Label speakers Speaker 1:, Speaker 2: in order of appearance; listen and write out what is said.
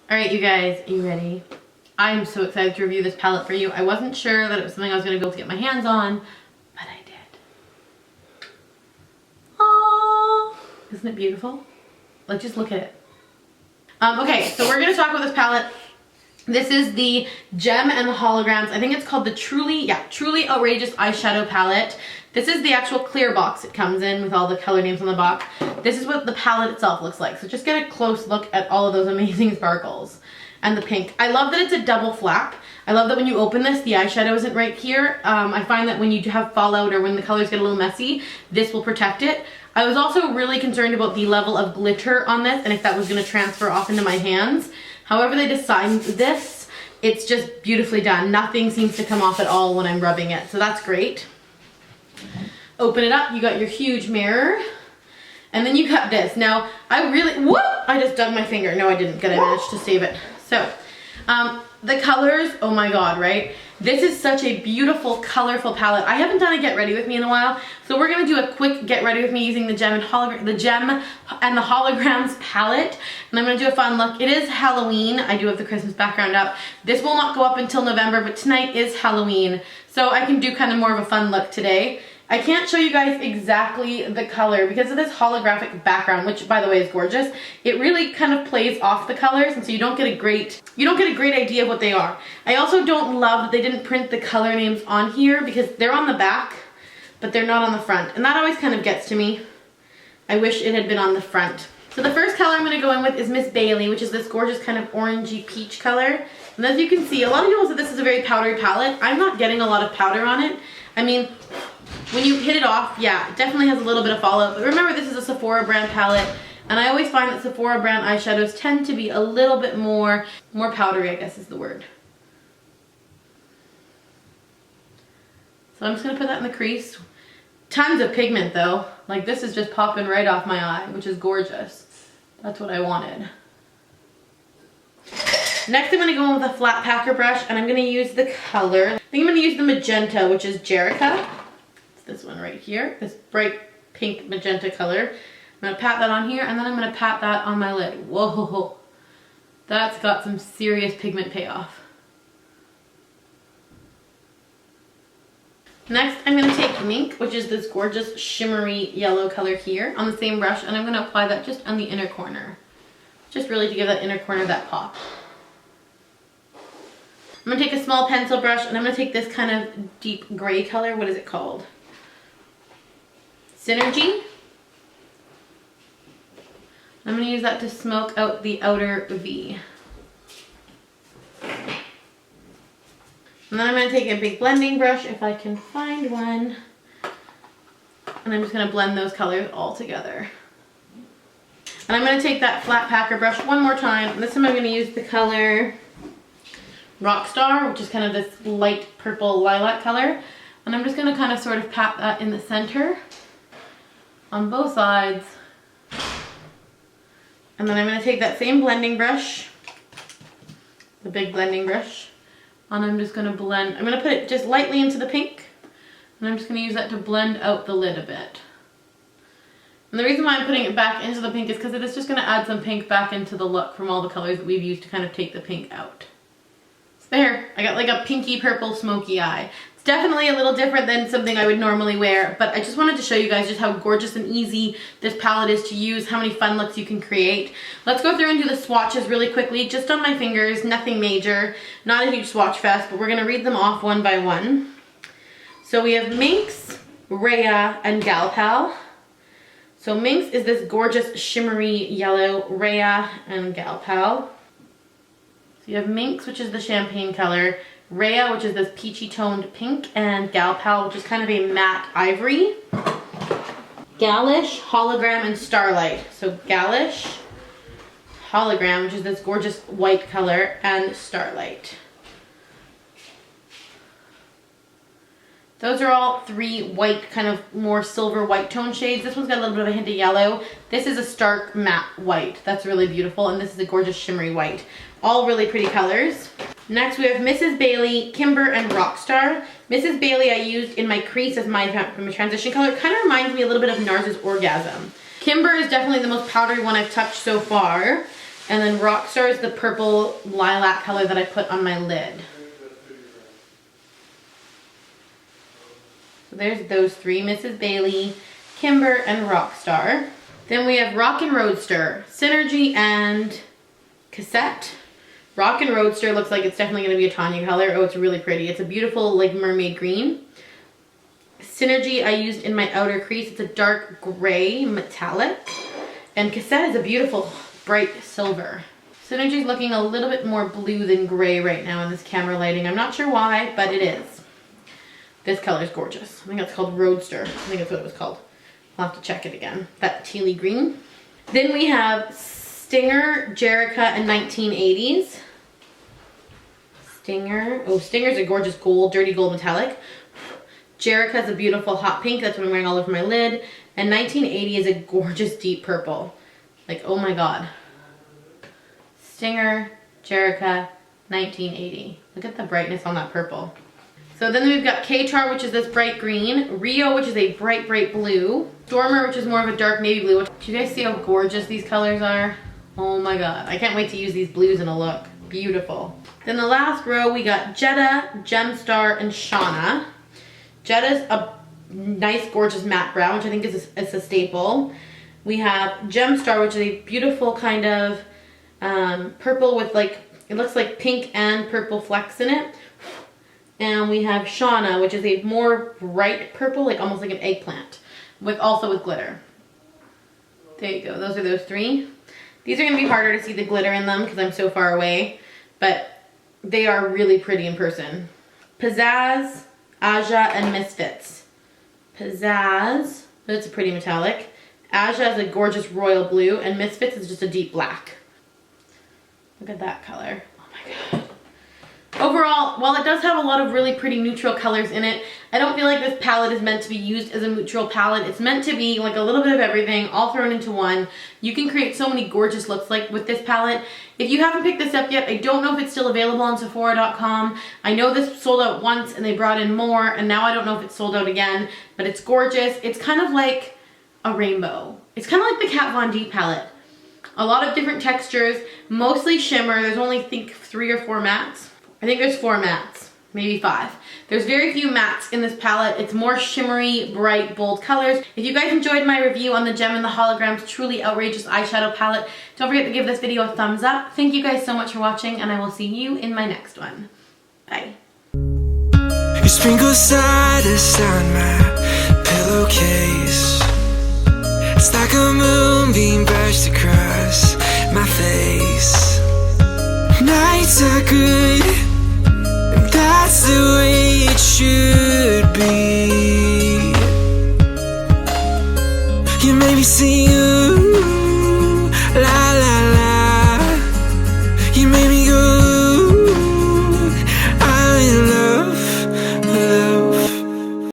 Speaker 1: All right, you guys, are you ready? I'm so excited to review this palette for you. I wasn't sure that it was something I was gonna be able to get my hands on, but I did. Aww, isn't it beautiful? Like, just look at it. Okay, so we're gonna talk about this palette. This is the Gem and the Holograms. I think it's called the Truly Outrageous Eyeshadow Palette. This is the actual clear box it comes in with all the color names on the box. This is what the palette itself looks like. So just get a close look at all of those amazing sparkles. And the pink. I love that it's a double flap. I love that when you open this, the eyeshadow isn't right here. I find that when you have fallout or when the colors get a little messy, this will protect it. I was also really concerned about the level of glitter on this and if that was going to transfer off into my hands. However they designed this, it's just beautifully done. Nothing seems to come off at all when I'm rubbing it, so that's great. Open it up, you got your huge mirror. And then you got this. Now, I just dug my finger. No, I didn't, but I managed to save it. So, the colors, oh my god, right? This is such a beautiful, colorful palette. I haven't done a get ready with me in a while, so we're gonna do a quick get ready with me using the Gem and the Holograms palette, and I'm gonna do a fun look. It is Halloween. I do have the Christmas background up. This will not go up until November, but tonight is Halloween, so I can do kind of more of a fun look today. I can't show you guys exactly the color because of this holographic background, which by the way is gorgeous. It really kind of plays off the colors, and so you don't get a great idea of what they are. I also don't love that they didn't print the color names on here because they're on the back, but they're not on the front, and that always kind of gets to me. I wish it had been on the front. So the first color I'm going to go in with is Miss Bailey, which is this gorgeous kind of orangey peach color. And as you can see, a lot of people said this is a very powdery palette. I'm not getting a lot of powder on it. I mean, when you hit it off, yeah, it definitely has a little bit of fallout. But remember, this is a Sephora brand palette, and I always find that Sephora brand eyeshadows tend to be a little bit more powdery, I guess is the word. So I'm just gonna put that in the crease. Tons of pigment though. Like, this is just popping right off my eye, which is gorgeous. That's what I wanted. Next, I'm going to go in with a flat packer brush, and I'm going to use the color. I think I'm going to use the magenta, which is Jerica. It's this one right here, this bright pink magenta color. I'm going to pat that on here, and then I'm going to pat that on my lid. Whoa, that's got some serious pigment payoff. Next, I'm going to take Mink, which is this gorgeous shimmery yellow color here, on the same brush, and I'm going to apply that just on the inner corner. Just really to give that inner corner that pop. I'm going to take a small pencil brush, and I'm going to take this kind of deep gray color. What is it called? Synergy. I'm going to use that to smoke out the outer V. And then I'm going to take a big blending brush, if I can find one, and I'm just going to blend those colors all together. And I'm going to take that flat packer brush one more time, and this time I'm going to use the color Rockstar, which is kind of this light purple lilac color, and I'm just going to kind of sort of pat that in the center on both sides. And then I'm going to take that same blending brush, the big blending brush, and I'm just going to blend. I'm going to put it just lightly into the pink, and I'm just going to use that to blend out the lid a bit. And the reason why I'm putting it back into the pink is because it is just going to add some pink back into the look from all the colors that we've used to kind of take the pink out. So there, I got like a pinky purple smoky eye. It's definitely a little different than something I would normally wear, but I just wanted to show you guys just how gorgeous and easy this palette is to use, how many fun looks you can create. Let's go through and do the swatches really quickly, just on my fingers, nothing major, not a huge swatch fest, but we're going to read them off one by one. So we have Minx, Rhea, and Gal Pal. So Minx is this gorgeous shimmery yellow, Rhea and Gal Pal. So you have Minx, which is the champagne color, Rhea, which is this peachy toned pink, and Gal Pal, which is kind of a matte ivory. Galish, Hologram, and Starlight. So Galish, Hologram, which is this gorgeous white color, and Starlight. Those are all three white, kind of more silver white tone shades. This one's got a little bit of a hint of yellow. This is a stark matte white. That's really beautiful. And this is a gorgeous shimmery white. All really pretty colors. Next we have Mrs. Bailey, Kimber, and Rockstar. Mrs. Bailey I used in my crease as my transition color. It kind of reminds me a little bit of NARS's Orgasm. Kimber is definitely the most powdery one I've touched so far. And then Rockstar is the purple lilac color that I put on my lid. So there's those three, Mrs. Bailey, Kimber, and Rockstar. Then we have Rock and Roadster, Synergy, and Cassette. Rock and Roadster looks like it's definitely going to be a Tanya color. Oh, it's really pretty. It's a beautiful like mermaid green. Synergy I used in my outer crease. It's a dark gray metallic. And Cassette is a beautiful bright silver. Synergy is looking a little bit more blue than gray right now in this camera lighting. I'm not sure why, but it is. This color is gorgeous. I think that's called Roadster. I think that's what it was called. I'll have to check it again. That tealy green. Then we have Stinger, Jerica, and 1980s. Stinger. Oh, Stinger's a gorgeous gold, dirty gold metallic. Jerica's a beautiful hot pink. That's what I'm wearing all over my lid. And 1980 is a gorgeous deep purple. Like, oh my god. Stinger, Jerica, 1980. Look at the brightness on that purple. So then we've got K-Char, which is this bright green. Rio, which is a bright, bright blue. Stormer, which is more of a dark navy blue. Do you guys see how gorgeous these colors are? Oh my god. I can't wait to use these blues in a look. Beautiful. Then the last row, we got Jetta, Gemstar, and Shauna. Jetta's a nice, gorgeous matte brown, which I think is a staple. We have Gemstar, which is a beautiful kind of purple with like, it looks like pink and purple flecks in it. And we have Shauna, which is a more bright purple, like almost like an eggplant, also with glitter. There you go, those are those three. These are gonna be harder to see the glitter in them because I'm so far away, but they are really pretty in person. Pizzazz, Aja, and Misfits. Pizzazz, that's a pretty metallic. Aja is a gorgeous royal blue, and Misfits is just a deep black. Look at that color. Oh my god. Overall, while it does have a lot of really pretty neutral colors in it, I don't feel like this palette is meant to be used as a neutral palette. It's meant to be like a little bit of everything all thrown into one. You can create so many gorgeous looks like with this palette. If you haven't picked this up yet, I don't know if it's still available on Sephora.com. I know this sold out once and they brought in more, and now I don't know if it's sold out again, but it's gorgeous. It's kind of like a rainbow. It's kind of like the Kat Von D palette. A lot of different textures, mostly shimmer. There's only, I think, 3 or 4 mattes. I think there's 4 mattes, maybe 5. There's very few mattes in this palette. It's more shimmery, bright, bold colors. If you guys enjoyed my review on the Gem and the Holograms Truly Outrageous Eyeshadow Palette, don't forget to give this video a thumbs up. Thank you guys so much for watching, and I will see you in my next one. Bye.
Speaker 2: You sprinkle sawdust on my pillowcase. It's like a moonbeam burst across my face. Nights are good, and that's the way it should be. You made me see you.